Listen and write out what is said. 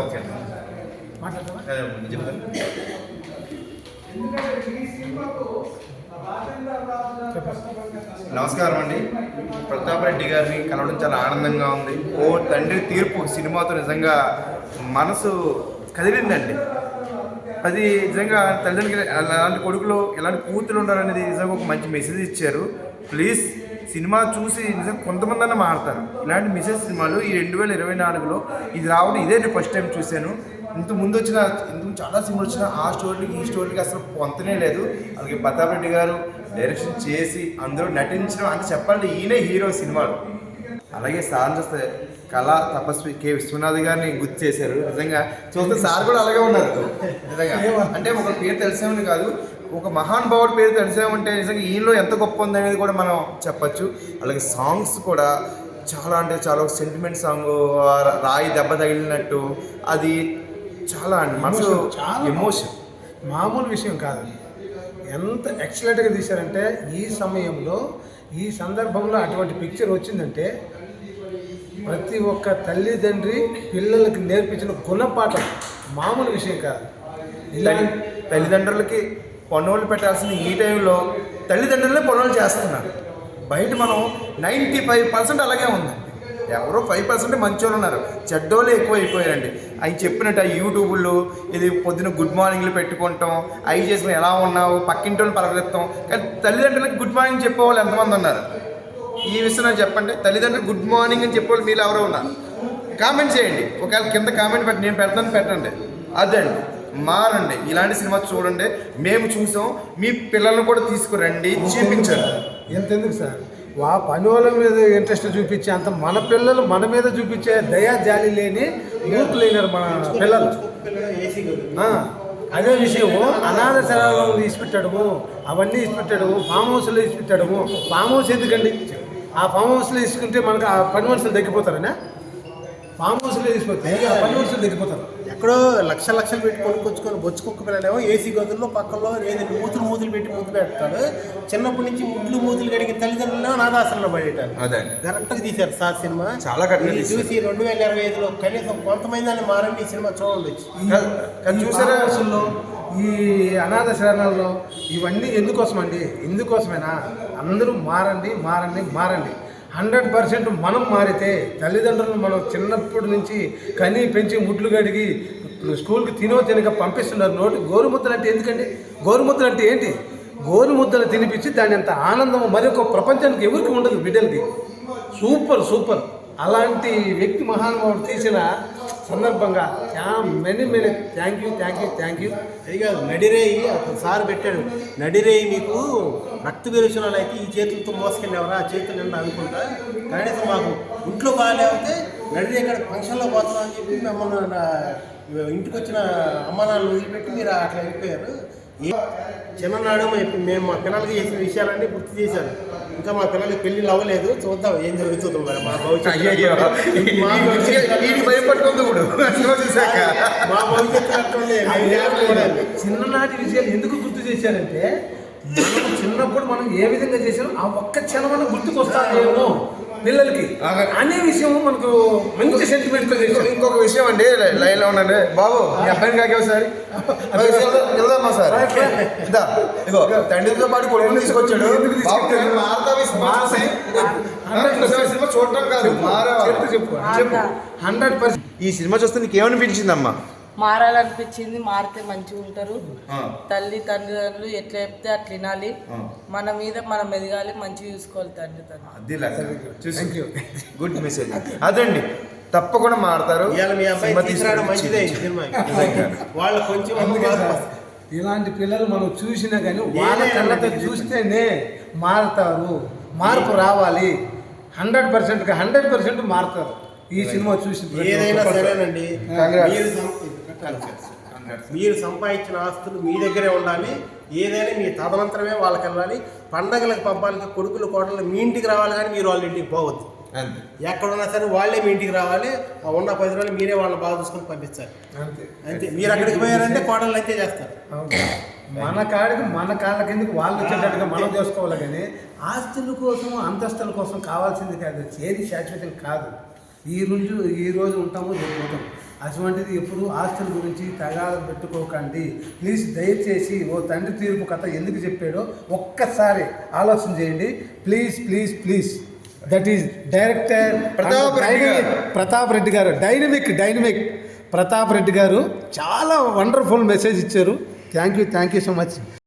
Okay నమస్కారం అండి. ప్రతాప్ రెడ్డి గారిని కలవడం చాలా ఆనందంగా ఉంది. ఓ తండ్రి తీర్పు సినిమాతో నిజంగా మనసు కదిలిందండి. అది నిజంగా తల్లిదండ్రులకి ఎలాంటి కొడుకులు ఎలాంటి కూతురు ఉండాలనేది నిజంగా ఒక మంచి మెసేజ్ ఇచ్చారు. ప్లీజ్ సినిమా చూసి నిజంగా కొంతమంది అన్న మారుతారు. ఇలాంటి మెసేజ్ సినిమాలు ఈ 2024లో ఇది రావడం ఇదే నేను ఫస్ట్ టైం చూశాను. ఇంతకు చాలా సినిమాలు వచ్చినా ఆ స్టోరీకి ఈ స్టోరీకి అసలు పొంతనే లేదు. అలాగే ప్రతాప్ రెడ్డి గారు డైరెక్షన్ చేసి అందరూ నటించడం అంటే చెప్పాలంటే ఈయనే హీరో సినిమాలు. అలాగే సార్ చూస్తే కళా తపస్వి కె విశ్వనాథ్ గారిని గుర్తు చేశారు. నిజంగా చూస్తే సార్ కూడా అలాగే ఉన్నారు. నిజంగా అంటే ఒక పేరు తెలిసామని కాదు, ఒక మహానుభావుడి పేరు తెలిసామంటే నిజంగా ఈయనలో ఎంత గొప్ప ఉందనేది కూడా మనం చెప్పచ్చు. అలాగే సాంగ్స్ కూడా చాలా అంటే చాలా సెంటిమెంట్ సాంగ్, రాయి దెబ్బ తగిలినట్టు, అది చాలా అండి మనసు ఎమోషన్ మామూలు విషయం కాదు. ఎంత ఎక్సలెంట్గా తీశారంటే ఈ సమయంలో ఈ సందర్భంలో అటువంటి పిక్చర్ వచ్చిందంటే ప్రతి ఒక్క తల్లిదండ్రి పిల్లలకి నేర్పించిన గుణపాఠం మామూలు విషయం కాదు. ఇలాంటి తల్లిదండ్రులకి పనులు పెట్టాల్సిన ఈ టైంలో తల్లిదండ్రులనే పనులు చేస్తున్నారు. బయట మనం 95% అలాగే ఉందండి. ఎవరో 5% మంచోళ్ళు ఉన్నారు, చెడ్డోళ్ళు ఎక్కువ అయిపోయారండి. అవి చెప్పినట్టు ఆ యూట్యూబ్లో ఇది పొద్దున గుడ్ మార్నింగ్లు పెట్టుకుంటాం, అవి చేసుకుని ఎలా ఉన్నావు పక్కింటి వాళ్ళు పలకరిస్తాం. కానీ తల్లిదండ్రులకి గుడ్ మార్నింగ్ చెప్పేవాళ్ళు ఎంతమంది ఉన్నారు ఈ విషయం నాకు చెప్పండి. తల్లిదండ్రులు గుడ్ మార్నింగ్ అని చెప్పేవాళ్ళు మీరు ఎవరో ఉన్నారు? కామెంట్ చేయండి. ఒకవేళ కింద కామెంట్ పెట్టి నేను పెట్టండి. అదండి మారండి. ఇలాంటి సినిమా చూడండి. మేము చూసాం, మీ పిల్లల్ని కూడా తీసుకురండి, చూపించండి. ఎంతెందుకు సార్ పని వాళ్ళ మీద ఇంట్రెస్ట్ చూపించే అంత మన పిల్లలు మన మీద చూపించే దయా జాలి లేని మూర్ఖులైనారు మన పిల్లలు. అదే విషయము అనాథ శరణాలను తీసిపెట్టడము, అవన్నీ తీసిపెట్టడము, ఫామ్ హౌస్లో తీసిపెట్టడము. ఫామ్ హౌస్ ఎందుకండి? ఆ ఫామ్ హౌస్లో తీసుకుంటే మనకు ఆ పని మనుషులు తగ్గిపోతారనే ఫామ్ హౌస్లో తీసుకొస్తే ఆ పని మనుషులు తగ్గిపోతారు. ఎక్కడో లక్షలు పెట్టి కొనుక్కొచ్చుకొని బొచ్చుకొక్క పిల్లలేమో ఏసీ గదుల్లో పక్కల్లో ఏదైనా మూతులు పెట్టి ముద్దు పెడతాడు. చిన్నప్పటి నుంచి మూతులు కడిగిన తల్లిదండ్రులు అనాథాశ్రమంలో పడేటారు. కరెక్ట్గా తీశారు సార్ సినిమా. చాలా చూసి 2025లో కనీసం కొంతమంది అని మారండి ఈ సినిమా చూడండి. చూసారా అసలు ఈ అనాథ శరణాల్లో ఇవన్నీ ఎందుకోసమేనా అందరూ మారండి 100% మనం మారితే తల్లిదండ్రులను మనం చిన్నప్పటి నుంచి కని పెంచి ముడ్లు కడిగి స్కూల్కి తినక పంపిస్తున్నారు. గోరుముద్దలు అంటే ఎందుకండి? గోరుముద్దలు అంటే ఏంటి? గోరుముద్దలు తినిపించి దాని అంత ఆనందం మరొక ప్రపంచానికి ఎవరికి ఉండదు బిడ్డలకి. సూపర్ అలాంటి వ్యక్తి మహానుభావుడు తీసిన సందర్భంగా మెనీ థ్యాంక్ యూ. అది కాదు, నడిరేయి అప్పుడు సార్ పెట్టాడు. నడిరేయి మీకు రక్త విరేచనాలు అయితే ఈ చేతులతో మోసుకెళ్ళేవరా, ఆ చేతులు నిండా అనుకుంటా. కనీసం మాకు ఇంట్లో బాగాలేకపోతే నడిరే ఇక్కడ ఫంక్షన్లో పోతాం అని చెప్పి మమ్మల్ని ఇంటికి వచ్చిన అమ్మ నాన్నలు వదిలిపెట్టి మీరు అట్లా వెళ్ళిపోయారు. చిన్ననాడు మేము మా పిల్లలకి చేసిన విషయాలన్నీ గుర్తు చేశాను. ఇంకా మా పిల్లలకి పెళ్ళిళ్ళు అవ్వలేదు, చూద్దాం ఏం జరుగుతుందో మరి మా భవిష్యత్తు. చిన్ననాటి విషయాలు ఎందుకు గుర్తు చేశారంటే చిన్నప్పుడు మనం ఏ విధంగా చేసామో ఆ ఒక్క క్షణం గుర్తుకొస్తామేమో పిల్లలకి అనే విషయం మనకు మంచి సెంటిమెంట్. ఇంకొక విషయం అండి, లైన్లో ఉండండి బాబు, మీ అబ్బాయిని కాకే ఒకసారి వెళ్దామా సార్? ఇగో తండ్రితో పాటు కొడుకుని తీసుకొచ్చాడు. చూడటం కాదు, చెప్పు 100%. ఈ సినిమా చూస్తే నీకు ఏమనిపించిందమ్మా? మారాలనిపించింది. మారితే మంచిగా ఉంటారు. తల్లిదండ్రులు ఎట్లా చెప్తే అట్లా వినాలి. మన మీద మనం ఎదగాలి, మంచిగా చూసుకోవాలి తండ్రి. గుడ్ మెసేజ్ అదండి. తప్పకుండా మారుతారు. వాళ్ళు కొంచెం ఇలాంటి పిల్లలు మనం చూసినా కానీ వాళ్ళ కళ్ళతో చూస్తేనే మారుతారు. మార్పు రావాలి. 100% మారుతారు ఈ సినిమా చూసి. ఏదైనా సరేనండి, మీరు సంపాదించిన ఆస్తులు మీ దగ్గరే ఉండాలి. ఏదైనా మీ తదనంతరమే వాళ్ళకి వెళ్ళాలి. పండగలకు పబ్బాలకి కొడుకులు కోటలు మీ ఇంటికి రావాలి, కానీ మీరు వాళ్ళ ఇంటికి పోవద్దు. ఎక్కడున్నా సరే వాళ్ళే మీ ఇంటికి రావాలి. ఉన్న 10 రోజులు మీరే వాళ్ళని బాగా చూసుకొని పంపించాలి. అంతే. మీరు అక్కడికి పోయారంటే కోటలు అయితే చేస్తారు. మన కాడికి మన కాళ్ళ కిందకి వాళ్ళు వచ్చేటట్టుగా మనం చేసుకోవాలి. కానీ ఆస్తుల కోసం అంతస్తుల కోసం కావాల్సింది కాదు. ఏది శాశ్వతం కాదు. ఈ రోజు ఉంటాము, రేపు పోతాం. అటువంటిది ఎప్పుడు ఆస్తుల గురించి తగాదాలు పెట్టుకోకండి ప్లీజ్. దయచేసి ఓ తండ్రి తీర్పు కథ ఎందుకు చెప్పాడో ఒక్కసారి ఆలోచన చేయండి please please please. That is director Pratap Reddy గారు, డైనమిక్ ప్రతాప్ రెడ్డి గారు చాలా వండర్ఫుల్ మెసేజ్ ఇచ్చారు. Thank you so much.